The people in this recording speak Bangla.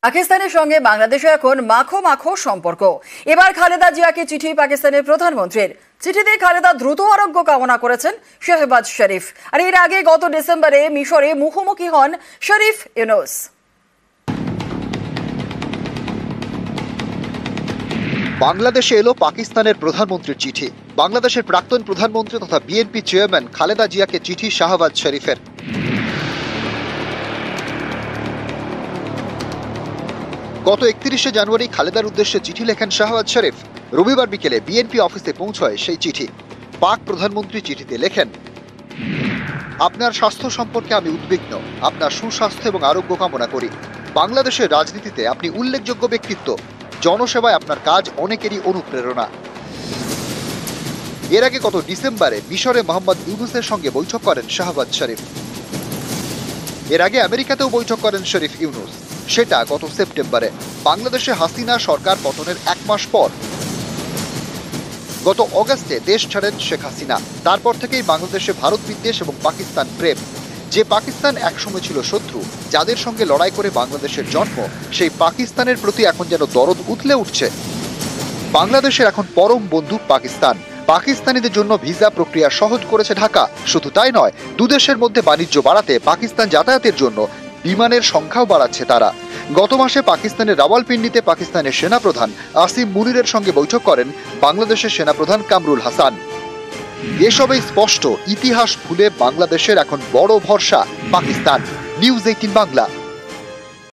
পাকিস্তানের সঙ্গে বাংলাদেশে এখন মাখো মাখো সম্পর্ক। এবার খালেদা জিয়াকে চিঠি পাকিস্তানের প্রধানমন্ত্রীর। চিঠিতে খালেদা দ্রুত আরোগ্য কামনা করেছেন শাহবাজ শরীফ। আর এর আগে গত ডিসেম্বরে মিশরে মুখোমুখি হন শরীফ ইউনুস। বাংলাদেশে এলো পাকিস্তানের প্রধানমন্ত্রীর চিঠি। বাংলাদেশের প্রাক্তন প্রধানমন্ত্রী তথা বিএনপি চেয়ারম্যান খালেদা জিয়াকে চিঠি শাহবাজ শরীফের। গত 31শে জানুয়ারি খালেদার উদ্দেশ্যে চিঠি লেখেন শাহবাজ শরীফ। রবিবার বিকেলে বিএনপি অফিসে পৌঁছয় সেই চিঠি। পাক প্রধানমন্ত্রী চিঠিতে লেখেন, আপনার স্বাস্থ্য সম্পর্কে আমি উদ্বিগ্ন। আপনার সুস্বাস্থ্য এবং আরোগ্য কামনা করি। বাংলাদেশের রাজনীতিতে আপনি উল্লেখযোগ্য ব্যক্তিত্ব। জনসেবায় আপনার কাজ অনেকেরই অনুপ্রেরণা। এর আগে গত ডিসেম্বরে মিশরে মোহাম্মদ ইউনুসের সঙ্গে বৈঠক করেন শাহবাজ শরীফ। এর আগে আমেরিকাতেও বৈঠক করেন শরীফ ইউনুস। সেটা গত সেপ্টেম্বরে, বাংলাদেশে হাসিনা সরকার পতনের 1 মাস পর। গত অগাস্টে দেশ ছাড়েন শেখ হাসিনা। তারপর থেকেই বাংলাদেশে ভারত বিদ্বেষ এবং পাকিস্তান প্রেম। যে পাকিস্তান একসময় ছিল শত্রু, যাদের সঙ্গে লড়াই করে বাংলাদেশের জন্ম, সেই পাকিস্তানের প্রতি এখন যেন দরদ উথলে উঠছে। বাংলাদেশের এখন পরম বন্ধু পাকিস্তান। পাকিস্তানিদের জন্য ভিসা প্রক্রিয়া সহজ করেছে ঢাকা। শুধু তাই নয়, দুদেশের মধ্যে বাণিজ্য বাড়াতে পাকিস্তান যাতায়াতের জন্য বিমানের সংখ্যাও বাড়াচ্ছে তারা। গত মাসে পাকিস্তানের রাওয়ালপিন্ডিতে পাকিস্তানের সেনাপ্রধান আসিম মুনিরের সঙ্গে বৈঠক করেন বাংলাদেশের সেনাপ্রধান কামরুল হাসান। এসবেই স্পষ্ট, ইতিহাস ভুলে বাংলাদেশের এখন বড় ভরসা পাকিস্তান। নিউজ 18 বাংলা।